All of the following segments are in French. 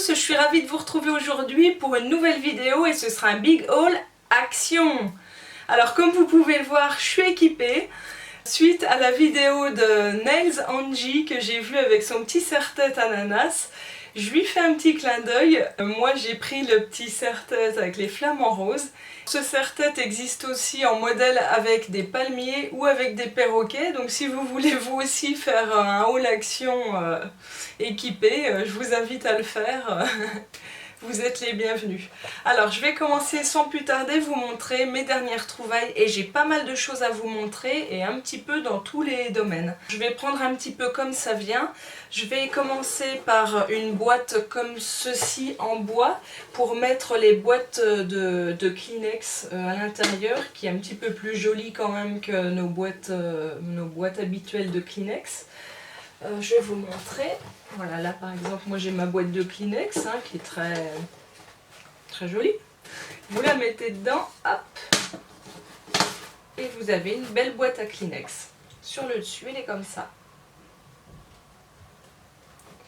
tous, je suis ravie de vous retrouver aujourd'hui pour une nouvelle vidéo et ce sera un big haul action. Alors comme vous pouvez le voir, je suis équipée. Suite à la vidéo de Nails Angie que j'ai vue avec son petit serre-tête ananas, je lui fais un petit clin d'œil. Moi j'ai pris le petit serre-tête avec les flamants roses. Ce serre-tête existe aussi en modèle avec des palmiers ou avec des perroquets. Donc si vous voulez vous aussi faire un haul action équipé, je vous invite à le faire. Vous êtes les bienvenus. Alors je vais commencer sans plus tarder vous montrer mes dernières trouvailles et j'ai pas mal de choses à vous montrer et un petit peu dans tous les domaines. Je vais prendre un petit peu comme ça vient. Je vais commencer par une boîte comme ceci en bois pour mettre les boîtes de Kleenex à l'intérieur, qui est un petit peu plus jolie quand même que nos boîtes habituelles de Kleenex. Je vais vous montrer. Voilà, là par exemple, moi j'ai ma boîte de Kleenex qui est très jolie. Vous la mettez dedans, hop, et vous avez une belle boîte à Kleenex. Sur le dessus, elle est comme ça.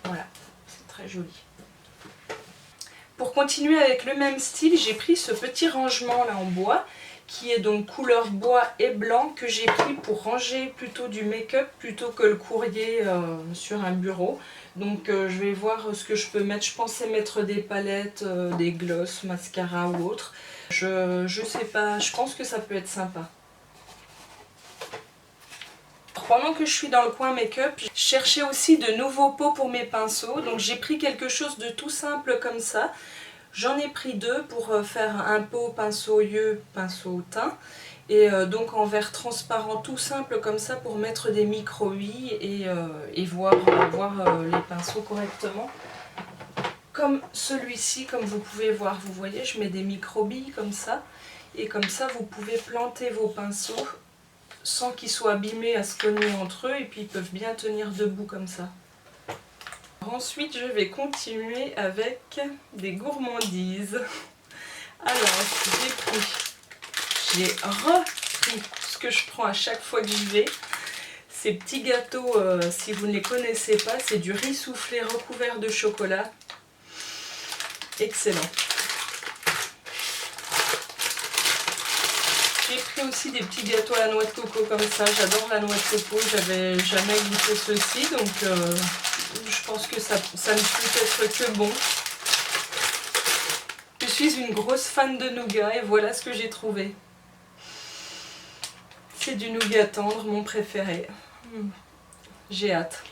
Voilà, c'est très joli. Pour continuer avec le même style, j'ai pris ce petit rangement là en bois, qui est donc couleur bois et blanc, que j'ai pris pour ranger plutôt du make-up plutôt que le courrier sur un bureau. Donc je vais voir ce que je peux mettre. Je pensais mettre des palettes, des gloss, mascara ou autre. Je sais pas, je pense que ça peut être sympa. Pendant que je suis dans le coin make-up, je cherchais aussi de nouveaux pots pour mes pinceaux. Donc j'ai pris quelque chose de tout simple comme ça. J'en ai pris deux pour faire un pot pinceau yeux, pinceau teint. Et donc en verre transparent tout simple comme ça pour mettre des micro-billes et voir les pinceaux correctement. Comme celui-ci, comme vous pouvez voir, vous voyez, je mets des micro-billes comme ça. Et comme ça, vous pouvez planter vos pinceaux sans qu'ils soient abîmés à se cogner entre eux. Et puis ils peuvent bien tenir debout comme ça. Ensuite, je vais continuer avec des gourmandises. Alors, j'ai repris ce que je prends à chaque fois que j'y vais. Ces petits gâteaux, si vous ne les connaissez pas, c'est du riz soufflé recouvert de chocolat. Excellent. J'ai pris aussi des petits gâteaux à la noix de coco comme ça. J'adore la noix de coco, j'avais jamais goûté ceci, donc je pense que ça ne peut être que bon. Je suis une grosse fan de nougat et voilà ce que j'ai trouvé. C'est du nougat tendre, mon préféré. J'ai hâte.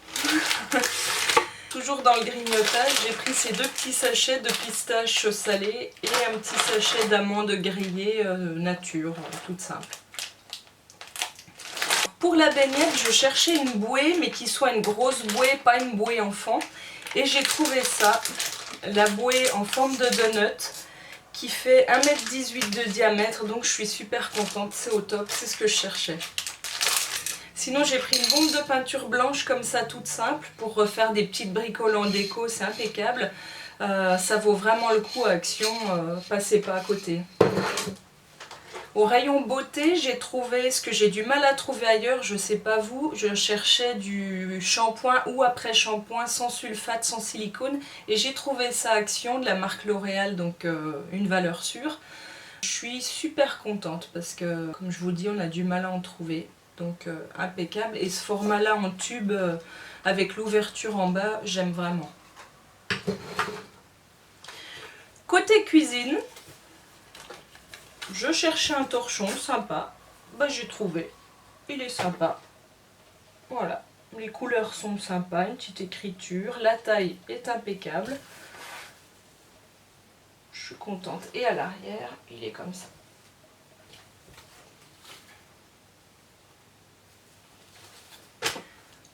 Toujours dans le grignotage, j'ai pris ces deux petits sachets de pistaches salées et un petit sachet d'amandes grillées nature, toute simple. Pour la baignette, je cherchais une bouée, mais qui soit une grosse bouée, pas une bouée enfant. Et j'ai trouvé ça, la bouée en forme de donut, qui fait 1,18 m de diamètre, donc je suis super contente, c'est au top, c'est ce que je cherchais. Sinon j'ai pris une bombe de peinture blanche comme ça, toute simple, pour refaire des petites bricoles en déco, c'est impeccable. Ça vaut vraiment le coup à Action, passez pas à côté. Au rayon beauté, j'ai trouvé ce que j'ai du mal à trouver ailleurs, je sais pas vous, je cherchais du shampoing ou après-shampoing sans sulfate, sans silicone, et j'ai trouvé ça à Action de la marque L'Oréal, donc une valeur sûre. Je suis super contente parce que, comme je vous dis, on a du mal à en trouver, donc impeccable. Et ce format-là en tube avec l'ouverture en bas, j'aime vraiment. Côté cuisine, je cherchais un torchon sympa, bah j'ai trouvé, il est sympa, voilà, les couleurs sont sympas, une petite écriture, la taille est impeccable, je suis contente, et à l'arrière il est comme ça.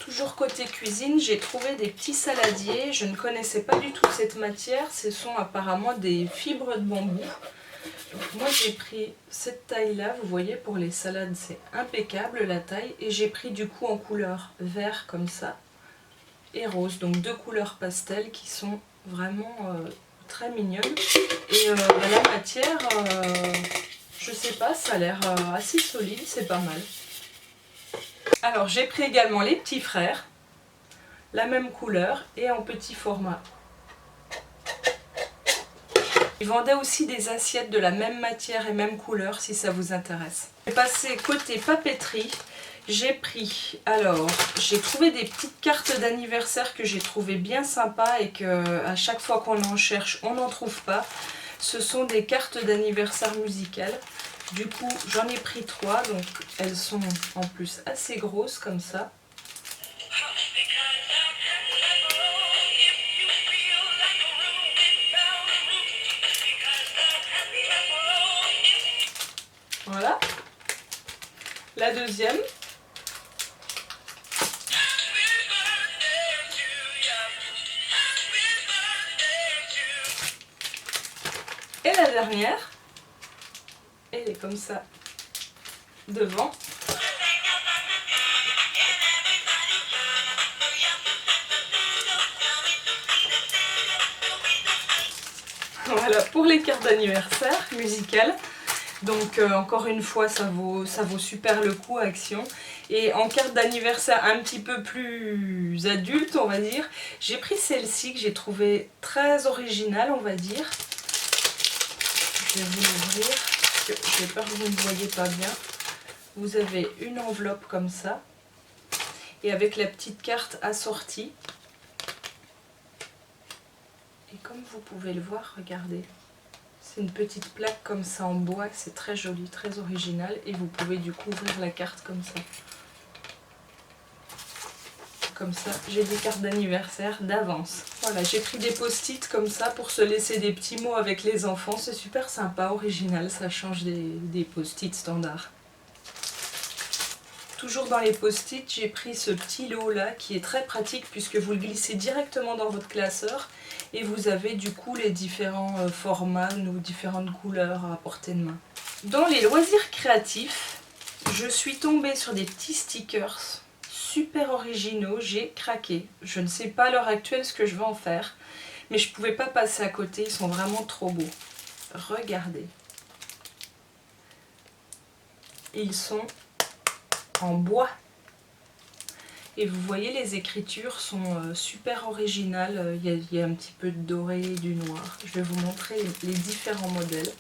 Toujours côté cuisine, j'ai trouvé des petits saladiers, je ne connaissais pas du tout cette matière, ce sont apparemment des fibres de bambou. Donc moi j'ai pris cette taille là, vous voyez, pour les salades c'est impeccable la taille, et j'ai pris du coup en couleur vert comme ça et rose, donc deux couleurs pastel qui sont vraiment très mignonnes. Et la matière, je sais pas, ça a l'air assez solide, c'est pas mal. Alors j'ai pris également les petits frères, la même couleur et en petit format. Ils vendaient aussi des assiettes de la même matière et même couleur si ça vous intéresse. Je vais passer côté papeterie. J'ai pris, alors j'ai trouvé des petites cartes d'anniversaire que j'ai trouvé bien sympas et que à chaque fois qu'on en cherche on n'en trouve pas. Ce sont des cartes d'anniversaire musicales. Du coup j'en ai pris 3, donc elles sont en plus assez grosses comme ça. Voilà. La deuxième. Et la dernière. Elle est comme ça devant. Voilà pour les cartes d'anniversaire musicales. Donc encore une fois ça vaut super le coup Action. Et en carte d'anniversaire un petit peu plus adulte on va dire, j'ai pris celle-ci que j'ai trouvée très originale on va dire. Je vais vous l'ouvrir parce que j'ai peur que vous ne voyez pas bien. Vous avez une enveloppe comme ça et avec la petite carte assortie. Et comme vous pouvez le voir, regardez. C'est une petite plaque comme ça en bois, c'est très joli, très original et vous pouvez du coup ouvrir la carte comme ça. Comme ça, j'ai des cartes d'anniversaire d'avance. Voilà, j'ai pris des post-it comme ça pour se laisser des petits mots avec les enfants, c'est super sympa, original, ça change des post-it standards. Toujours dans les post-it, j'ai pris ce petit lot là qui est très pratique puisque vous le glissez directement dans votre classeur et vous avez du coup les différents formats ou différentes couleurs à portée de main. Dans les loisirs créatifs, je suis tombée sur des petits stickers super originaux, j'ai craqué. Je ne sais pas à l'heure actuelle ce que je vais en faire, mais je ne pouvais pas passer à côté, ils sont vraiment trop beaux. Regardez. Ils sont en bois. Et vous voyez les écritures sont super originales, il y a un petit peu de doré et du noir. Je vais vous montrer les différents modèles.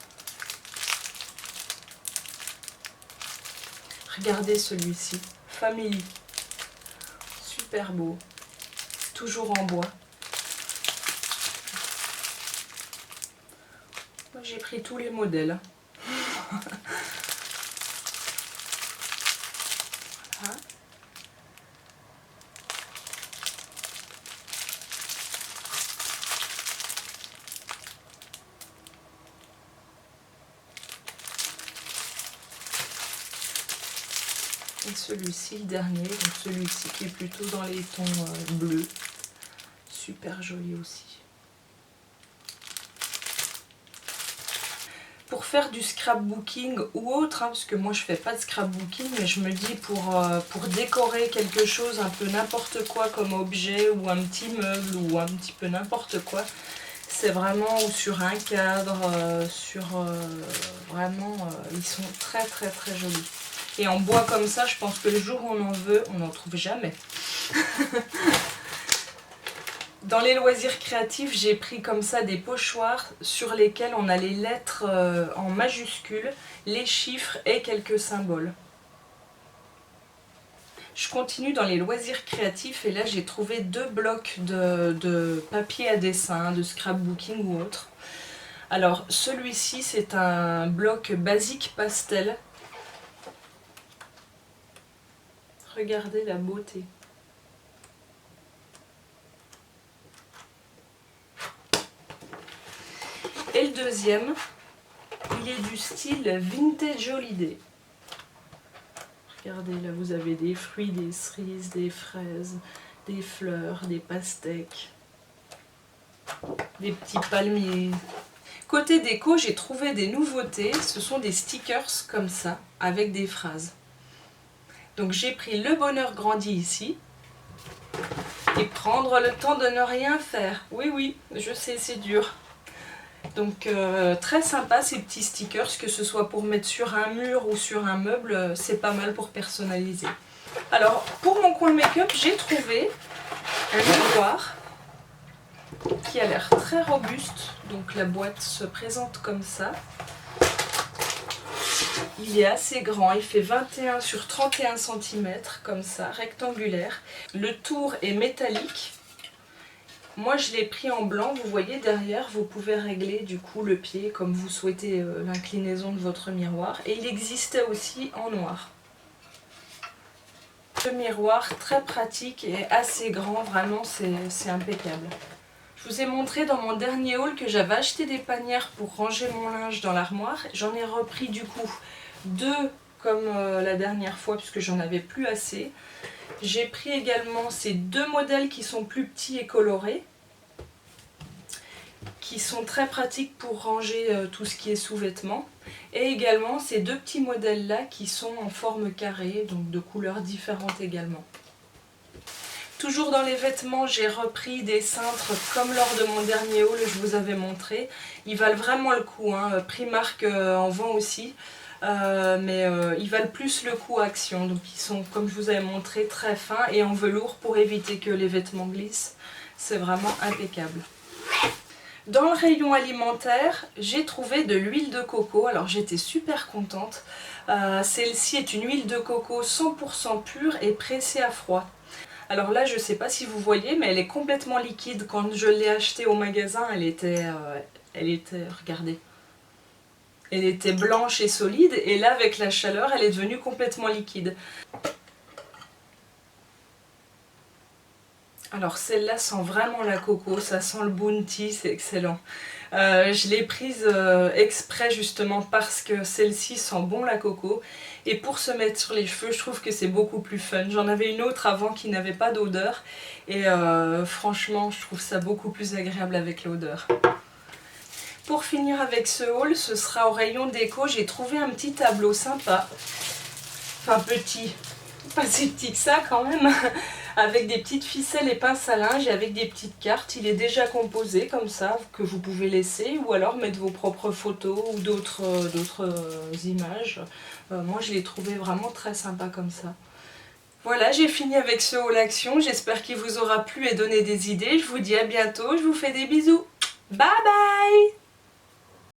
Regardez celui-ci, Family. Super beau, toujours en bois. Moi j'ai pris tous les modèles. Voilà. Et celui-ci, le dernier, donc celui-ci qui est plutôt dans les tons bleus. Super joli aussi. Pour faire du scrapbooking ou autre, hein, parce que moi je fais pas de scrapbooking, mais je me dis pour décorer quelque chose, un peu n'importe quoi comme objet ou un petit meuble ou un petit peu n'importe quoi, c'est vraiment, ou sur un cadre, vraiment, ils sont très très très jolis. Et en bois comme ça, je pense que le jour où on en veut, on n'en trouve jamais. Dans les loisirs créatifs, j'ai pris comme ça des pochoirs sur lesquels on a les lettres en majuscules, les chiffres et quelques symboles. Je continue dans les loisirs créatifs et là j'ai trouvé 2 blocs de papier à dessin, de scrapbooking ou autre. Alors celui-ci c'est un bloc basique pastel. Regardez la beauté. Et le deuxième, il est du style Vintage Holiday. Regardez, là vous avez des fruits, des cerises, des fraises, des fleurs, des pastèques, des petits palmiers. Côté déco, j'ai trouvé des nouveautés. Ce sont des stickers comme ça, avec des phrases. Donc j'ai pris Le bonheur grandit ici. Et prendre le temps de ne rien faire. Oui, oui, je sais, c'est dur. Donc très sympa ces petits stickers, que ce soit pour mettre sur un mur ou sur un meuble, c'est pas mal pour personnaliser. Alors pour mon coin make-up, j'ai trouvé un miroir qui a l'air très robuste. Donc la boîte se présente comme ça. Il est assez grand, il fait 21 sur 31 cm, comme ça, rectangulaire. Le tour est métallique. Moi je l'ai pris en blanc, vous voyez derrière, vous pouvez régler du coup le pied comme vous souhaitez l'inclinaison de votre miroir. Et il existait aussi en noir. Le miroir très pratique et assez grand, vraiment c'est impeccable. Je vous ai montré dans mon dernier haul que j'avais acheté des panières pour ranger mon linge dans l'armoire. J'en ai repris du coup 2 comme la dernière fois puisque j'en avais plus assez. J'ai pris également ces 2 modèles qui sont plus petits et colorés, qui sont très pratiques pour ranger tout ce qui est sous-vêtements. Et également ces 2 petits modèles là qui sont en forme carrée, donc de couleurs différentes également. Toujours dans les vêtements, j'ai repris des cintres comme lors de mon dernier haul, je vous avais montré. Ils valent vraiment le coup, hein. Primark en vend aussi, mais ils valent plus le coup Action. Donc ils sont, comme je vous avais montré, très fins et en velours pour éviter que les vêtements glissent. C'est vraiment impeccable. Dans le rayon alimentaire, j'ai trouvé de l'huile de coco, alors j'étais super contente. Celle-ci est une huile de coco 100% pure et pressée à froid. Alors là, je ne sais pas si vous voyez, mais elle est complètement liquide. Quand je l'ai achetée au magasin, elle était, regardez, elle était blanche et solide. Et là, avec la chaleur, elle est devenue complètement liquide. Alors celle-là sent vraiment la coco, ça sent le bounty, c'est excellent. Je l'ai prise exprès justement parce que celle-ci sent bon la coco. Et pour se mettre sur les cheveux, je trouve que c'est beaucoup plus fun. J'en avais une autre avant qui n'avait pas d'odeur. Et franchement, je trouve ça beaucoup plus agréable avec l'odeur. Pour finir avec ce haul, ce sera au rayon déco. J'ai trouvé un petit tableau sympa. Enfin petit, pas si petit que ça quand même. Avec des petites ficelles et pinces à linge et avec des petites cartes. Il est déjà composé comme ça, que vous pouvez laisser ou alors mettre vos propres photos ou d'autres images. Moi je l'ai trouvé vraiment très sympa comme ça. Voilà, j'ai fini avec ce haul action. J'espère qu'il vous aura plu et donné des idées. Je vous dis à bientôt, je vous fais des bisous. Bye bye!